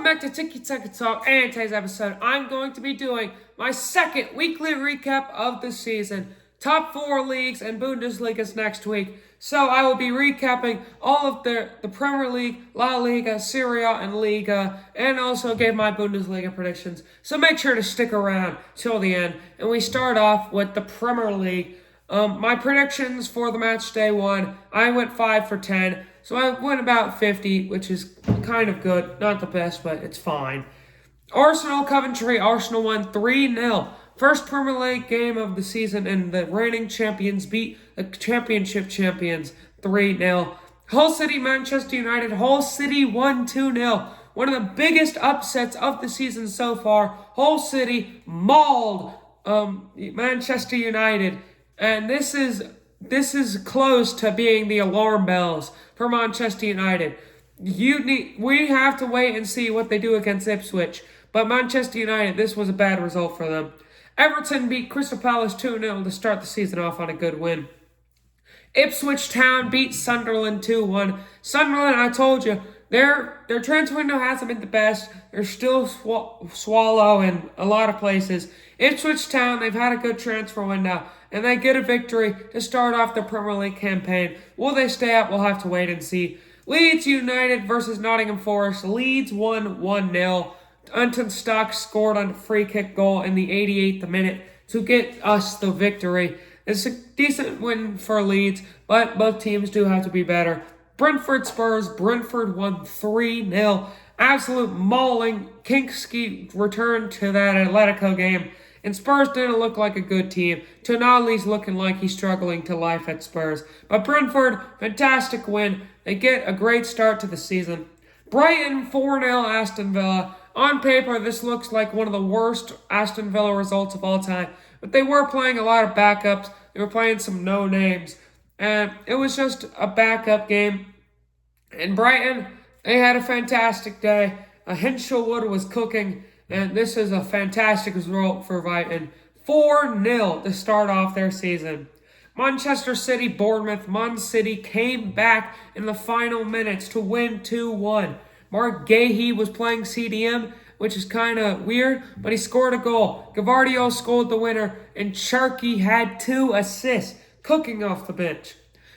back to Tiki Taka Talk, and today's episode, I'm going to be doing my second weekly recap of the season. Top 4 leagues and Bundesligas next week. So I will be recapping all of the Premier League, La Liga, Serie A and Ligue, and also give my Bundesliga predictions. So make sure to stick around till the end. And we start off with the Premier League. My predictions for the match day 1, I went 5 for 10. So I went about 50, which is kind of good. Not the best, but it's fine. Arsenal, Coventry. Arsenal won 3-0. First Premier League game of the season, and the reigning champions beat the championship champions 3-0. Hull City, Manchester United. Hull City won 2-0. One of the biggest upsets of the season so far. Hull City mauled Manchester United. And this is close to being the alarm bells for Manchester United. We have to wait and see what they do against Ipswich. But Manchester United, this was a bad result for them. Everton beat Crystal Palace 2-0 to start the season off on a good win. Ipswich Town beat Sunderland 2-1. Sunderland, I told you, their transfer window hasn't been the best. They're still swallow in a lot of places. Ipswich Town, they've had a good transfer window, and they get a victory to start off the Premier League campaign. Will they stay up? We'll have to wait and see. Leeds United versus Nottingham Forest. Leeds won 1-0. Anton Stock scored on a free kick goal in the 88th minute to get us the victory. It's a decent win for Leeds, but both teams do have to be better. Brentford Spurs. Brentford won 3-0. Absolute mauling. Kinksky returned to that Atletico game, and Spurs didn't look like a good team. Tonali's looking like he's struggling to life at Spurs. But Brentford, fantastic win. They get a great start to the season. Brighton 4-0 Aston Villa. On paper, this looks like one of the worst Aston Villa results of all time. But they were playing a lot of backups. They were playing some no-names. And it was just a backup game. And Brighton, they had a fantastic day. Hinshelwood was cooking. And this is a fantastic result for Brighton. 4-0 to start off their season. Manchester City, Bournemouth. Man City came back in the final minutes to win 2-1. Mark Gahey was playing CDM, which is kind of weird, but he scored a goal. Gavardio scored the winner, and Sharkey had 2 assists, cooking off the bench.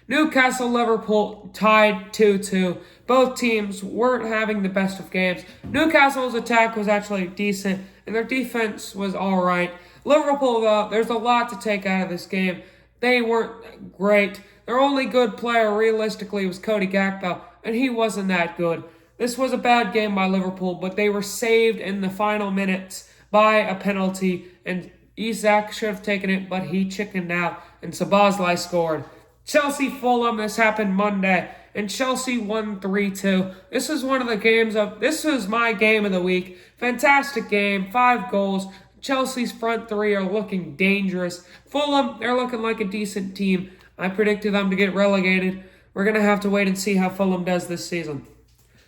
Newcastle, Liverpool tied 2-2. Both teams weren't having the best of games. Newcastle's attack was actually decent, and their defense was all right. Liverpool, though, there's a lot to take out of this game. They weren't great. Their only good player, realistically, was Cody Gakpo, and he wasn't that good. This was a bad game by Liverpool, but they were saved in the final minutes by a penalty, and Isak should have taken it, but he chickened out, and Szoboszlai scored. Chelsea Fulham, this happened Monday, and Chelsea won 3-2. This was my game of the week. Fantastic game, 5 goals. Chelsea's front 3 are looking dangerous. Fulham, they're looking like a decent team. I predicted them to get relegated. We're going to have to wait and see how Fulham does this season.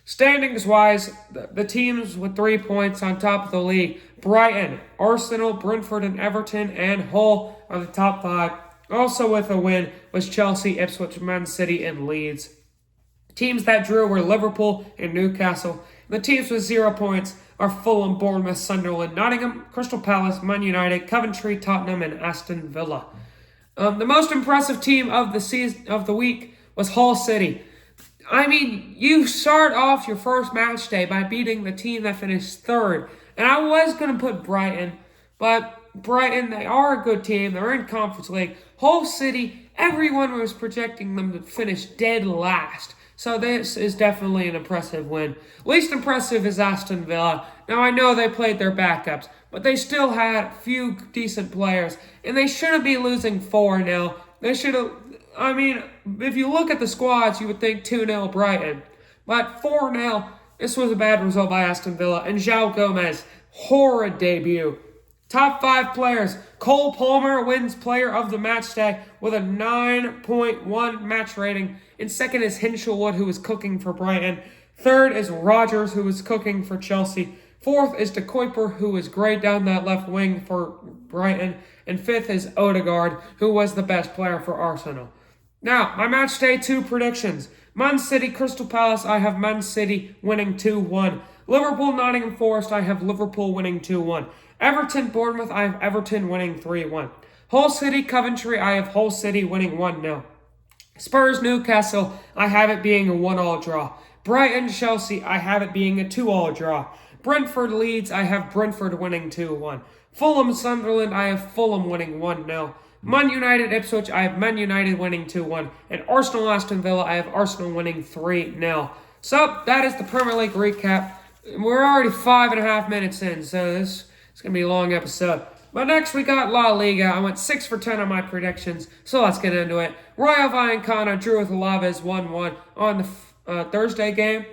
Standings-wise, the teams with 3 points on top of the league. Brighton, Arsenal, Brentford, and Everton, and Hull are the top 5. Also with a win was Chelsea, Ipswich, Man City, and Leeds. Teams that drew were Liverpool and Newcastle. The teams with 0 points are Fulham, Bournemouth, Sunderland, Nottingham, Crystal Palace, Man United, Coventry, Tottenham, and Aston Villa. The most impressive team of the week was Hull City. I mean, you start off your first match day by beating the team that finished 3rd. And I was going to put Brighton, but Brighton, they are a good team. They're in Conference League. Hull City, everyone was projecting them to finish dead last. So this is definitely an impressive win. Least impressive is Aston Villa. Now, I know they played their backups, but they still had a few decent players. And they shouldn't be losing 4-0. They should have... I mean, if you look at the squads, you would think 2-0 Brighton. But 4-0, this was a bad result by Aston Villa. And João Gomez, horrid debut. Top 5 players. Cole Palmer wins player of the match day with a 9.1 match rating. And second is Hinshelwood, who is cooking for Brighton. Third is Rodgers, who is cooking for Chelsea. Fourth is De Kuyper, who is great down that left wing for Brighton. And fifth is Odegaard, who was the best player for Arsenal. Now, my match day 2 predictions. Man City, Crystal Palace, I have Man City winning 2-1. Liverpool, Nottingham Forest, I have Liverpool winning 2-1. Everton, Bournemouth, I have Everton winning 3-1. Hull City, Coventry, I have Hull City winning 1-0. Spurs, Newcastle, I have it being a 1-1 draw. Brighton, Chelsea, I have it being a 2-2 draw. Brentford, Leeds, I have Brentford winning 2-1. Fulham, Sunderland, I have Fulham winning 1-0. Man United, Ipswich, I have Man United winning 2-1. And Arsenal, Aston Villa, I have Arsenal winning 3-0. So, that is the Premier League recap. We're already 5.5 minutes in, so this is going to be a long episode. But next we got La Liga. I went 6 for 10 on my predictions, so let's get into it. Rayo Vallecano drew with Alaves 1-1 on the Thursday game.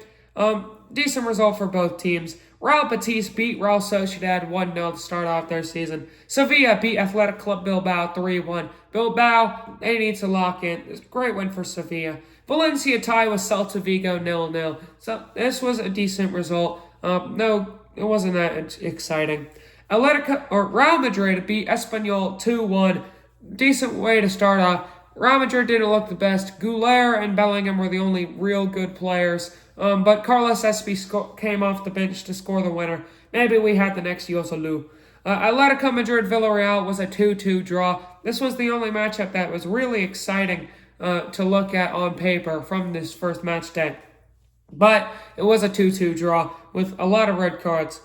Decent result for both teams. Real Betis beat Real Sociedad 1-0 to start off their season. Sevilla beat Athletic Club Bilbao 3-1. Bilbao, they need to lock in. It's a great win for Sevilla. Valencia tie with Celta Vigo 0-0. So this was a decent result. No, it wasn't that exciting. Real Madrid beat Espanyol 2-1. Decent way to start off. Real Madrid didn't look the best. Goulet and Bellingham were the only real good players. But Carlos Espí came off the bench to score the winner. Maybe we had the next Yosalu. Atletico Madrid-Villarreal was a 2-2 draw. This was the only matchup that was really exciting to look at on paper from this first match day. But it was a 2-2 draw with a lot of red cards.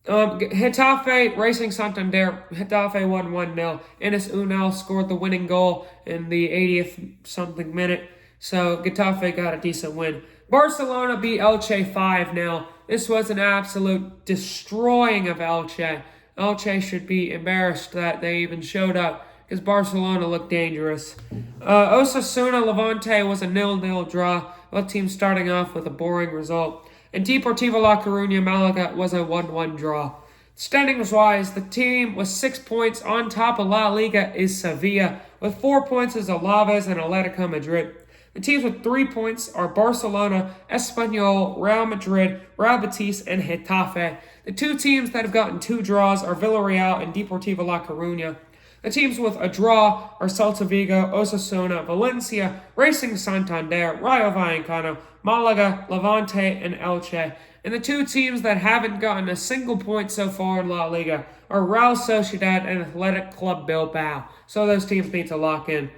Getafe, Racing Santander, Getafe won 1-0. Enes Unal scored the winning goal in the 80th something minute. So Getafe got a decent win. Barcelona beat Elche 5-0. This was an absolute destroying of Elche. Elche should be embarrassed that they even showed up because Barcelona looked dangerous. Osasuna Levante was a 0-0 draw. Both teams starting off with a boring result. And Deportivo La Coruña Malaga was a 1-1 draw. Standings-wise, the team with 6 points on top of La Liga is Sevilla. With 4 points is Alaves and Atletico Madrid. The teams with 3 points are Barcelona, Espanyol, Real Madrid, Real Betis, and Getafe. The 2 teams that have gotten 2 draws are Villarreal and Deportivo La Coruña. The teams with a draw are Celta Vigo, Osasuna, Valencia, Racing Santander, Rayo Vallecano, Malaga, Levante, and Elche. And the 2 teams that haven't gotten a single point so far in La Liga are Real Sociedad and Athletic Club Bilbao. So those teams need to lock in.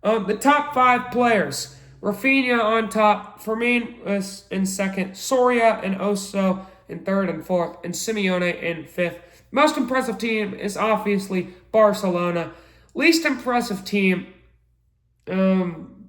The top 5 players. Rafinha on top, Fermin was in second, Soria and Oso in third and fourth, and Simeone in fifth. Most impressive team is obviously Barcelona. Least impressive team, I'm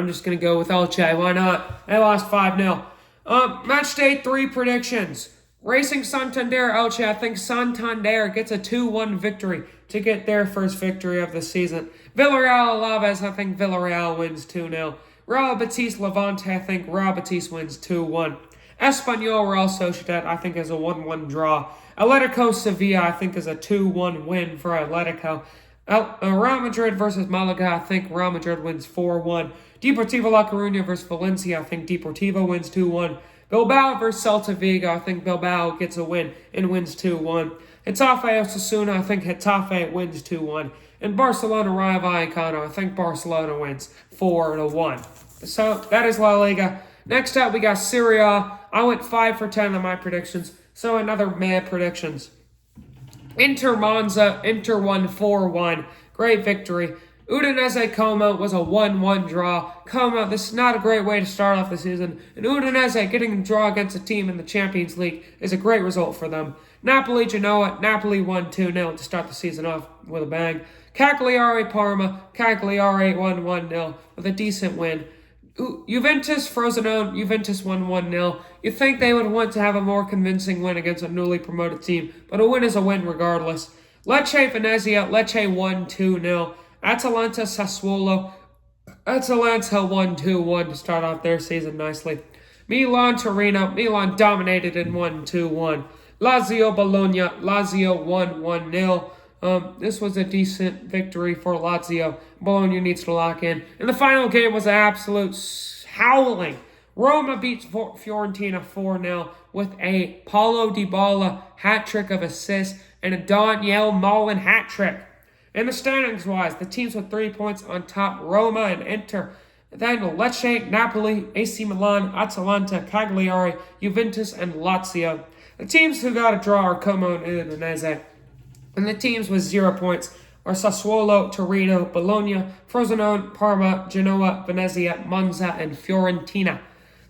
just going to go with Elche. Why not? They lost 5-0. Match day 3 predictions. Racing Santander, Elche. I think Santander gets a 2-1 victory to get their first victory of the season. Villarreal, Alaves. I think Villarreal wins 2-0. Real Betis, Levante. I think Real Betis wins 2-1. Espanyol, Real Sociedad. I think is a 1-1 draw. Atletico, Sevilla. I think is a 2-1 win for Atletico. Real Madrid versus Malaga. I think Real Madrid wins 4-1. Deportivo La Coruña versus Valencia. I think Deportivo wins 2-1. Bilbao versus Celta Vigo. I think Bilbao gets a win and wins 2-1. Getafe Osasuna. I think Getafe wins 2-1. And Barcelona Rayo Vallecano. I think Barcelona wins 4-1. So that is La Liga. Next up we got Serie A. I went 5 for 10 on my predictions. So another mad predictions. Inter Monza. Inter won 4-1. Great victory. Udinese Como was a 1-1 draw. Como, this is not a great way to start off the season. And Udinese getting a draw against a team in the Champions League is a great result for them. Napoli Genoa. Napoli won 2-0 to start the season off with a bang. Cagliari Parma. Cagliari won 1-0 with a decent win. Juventus Frosinone. Juventus won 1-0. You'd think they would want to have a more convincing win against a newly promoted team, but a win is a win regardless. Lecce Venezia. Lecce won 2-0. Atalanta Sassuolo. Atalanta won 2-1 to start off their season nicely. Milan Torino. Milan dominated and won 2-1. Lazio Bologna. Lazio won 1-0. This was a decent victory for Lazio. Bologna needs to lock in. And the final game was an absolute howling. Roma beats Fiorentina 4-0 with a Paulo Dybala hat-trick of assists and a Daniel Malin hat-trick. And the standings-wise, the teams with 3 points on top, Roma and Inter. Then Lecce, Napoli, AC Milan, Atalanta, Cagliari, Juventus, and Lazio. The teams who got a draw are Como and Udinese. And the teams with 0 points are Sassuolo, Torino, Bologna, Frosinone, Parma, Genoa, Venezia, Monza, and Fiorentina.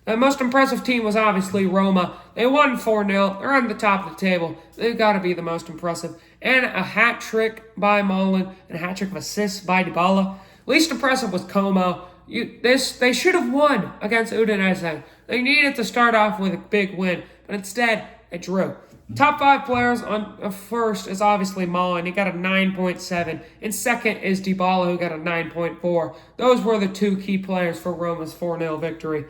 The most impressive team was obviously Roma. They won 4-0. They're on the top of the table. They've got to be the most impressive. And a hat trick by Mullen and a hat trick of assists by Dybala. Least impressive was Como. They should have won against Udinese. They needed to start off with a big win, but instead, it drew. Top 5 players on first is obviously Mullen. He got a 9.7. And second is Dybala, who got a 9.4. Those were the 2 key players for Roma's 4-0 victory.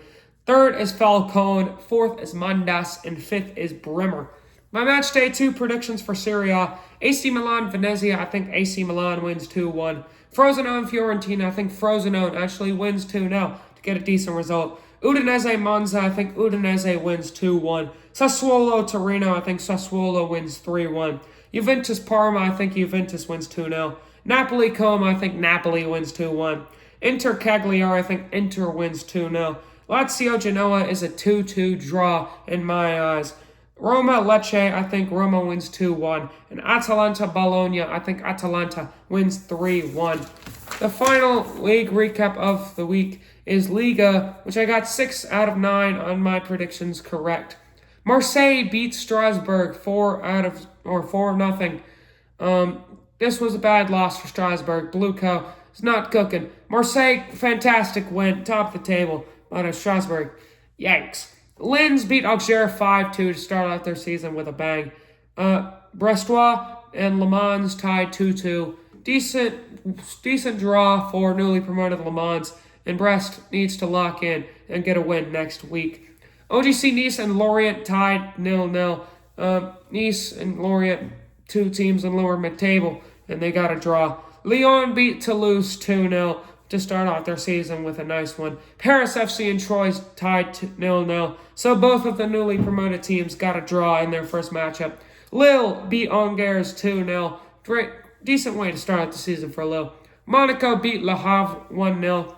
Third is Falcone, fourth is Mandas, and fifth is Bremer. My match day 2 predictions for Serie A. AC Milan, Venezia, I think AC Milan wins 2-1. Frosinone, Fiorentina, I think Frosinone actually wins 2-0 to get a decent result. Udinese, Monza, I think Udinese wins 2-1. Sassuolo, Torino, I think Sassuolo wins 3-1. Juventus, Parma, I think Juventus wins 2-0. Napoli, Como, I think Napoli wins 2-1. Inter, Cagliari, I think Inter wins 2-0. Lazio, Genoa is a 2-2 draw in my eyes. Roma, Lecce, I think Roma wins 2-1. And Atalanta, Bologna, I think Atalanta wins 3-1. The final league recap of the week is Liga, which I got 6 out of 9 on my predictions correct. Marseille beats Strasbourg 4-0. This was a bad loss for Strasbourg. Bluco is not cooking. Marseille, fantastic win, top of the table. But Strasbourg, yikes. Linz beat Auxerre 5-2 to start out their season with a bang. Brestois and Le Mans tied 2-2. Decent draw for newly promoted Le Mans, and Brest needs to lock in and get a win next week. OGC Nice and Lorient tied 0-0. Nice and Lorient, 2 teams in lower mid-table, and they got a draw. Lyon beat Toulouse 2-0 to start off their season with a nice one. Paris FC and Troyes tied 0-0, so both of the newly promoted teams got a draw in their first matchup. Lille beat Angers 2-0. Great, decent way to start out the season for Lille. Monaco beat Le Havre 1-0.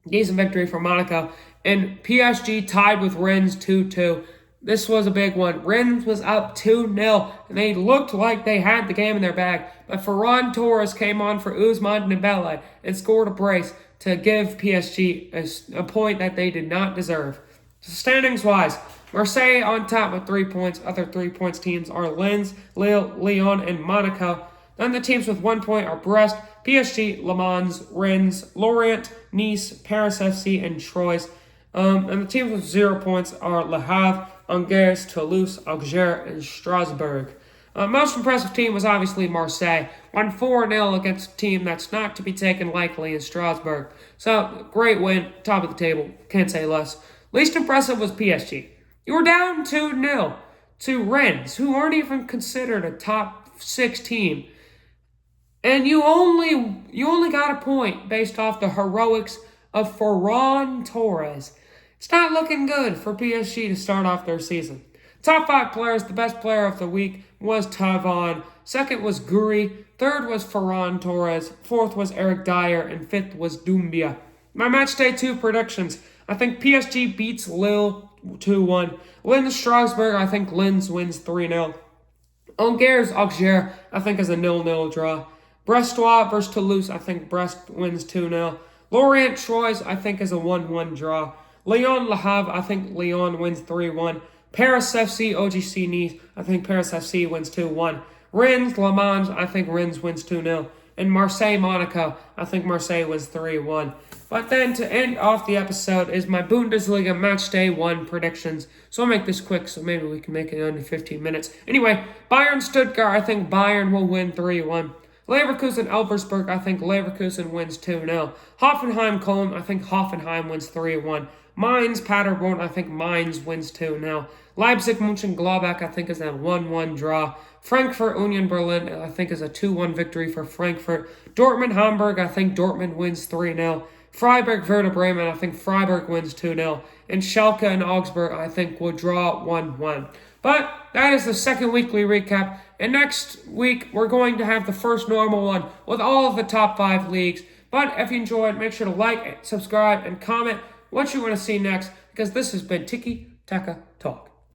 Decent victory for Monaco. And PSG tied with Rennes 2-2. This was a big one. Rennes was up 2-0, and they looked like they had the game in their bag. But Ferran Torres came on for Ousmane Dembele and scored a brace to give PSG a point that they did not deserve. So standings-wise, Marseille on top with 3 points. Other 3 points teams are Lens, Lille, Lyon, and Monaco. Then the teams with 1 point are Brest, PSG, Le Mans, Rennes, Lorient, Nice, Paris FC, and Troyes. And the teams with 0 points are Le Havre, Angers, Toulouse, Auxerre, and Strasbourg. Most impressive team was obviously Marseille. Won 4-0 against a team that's not to be taken lightly in Strasbourg. So, great win, top of the table, can't say less. Least impressive was PSG. You were down 2-0 to Rennes, who aren't even considered a top 6 team. And you only got a point based off the heroics of Ferran Torres. It's not looking good for PSG to start off their season. Top 5 players, the best player of the week was Tavon. Second was Guri. Third was Ferran Torres. Fourth was Eric Dyer. And fifth was Doumbia. My match day 2 predictions. I think PSG beats Lille 2-1. Linz Strasbourg, I think Linz wins 3-0. Angers Auxerre, I think is a 0-0 draw. Brestois versus Toulouse, I think Brest wins 2-0. Lorient Troyes, I think is a 1-1 draw. Lyon Le Havre, I think Lyon wins 3-1. Paris FC, OGC Nice, I think Paris FC wins 2-1. Rennes, Le Mans, I think Rennes wins 2-0. And Marseille, Monaco, I think Marseille wins 3-1. But then to end off the episode is my Bundesliga Match Day 1 predictions. So I'll make this quick so maybe we can make it under 15 minutes. Anyway, Bayern Stuttgart, I think Bayern will win 3-1. Leverkusen Elversberg, I think Leverkusen wins 2-0. Hoffenheim Köln, I think Hoffenheim wins 3-1. Mainz Paderborn, I think Mainz wins 2-0. Leipzig Mönchengladbach, I think is a 1-1 draw. Frankfurt Union Berlin, I think is a 2-1 victory for Frankfurt. Dortmund Hamburg, I think Dortmund wins 3-0. Freiburg Werder Bremen, I think Freiburg wins 2-0. And Schalke and Augsburg, I think will draw 1-1. But that is the second weekly recap. And next week, we're going to have the first normal one with all of the top 5 leagues. But if you enjoyed, make sure to like, subscribe, and comment what you want to see next, because this has been Tiki Taka Talk.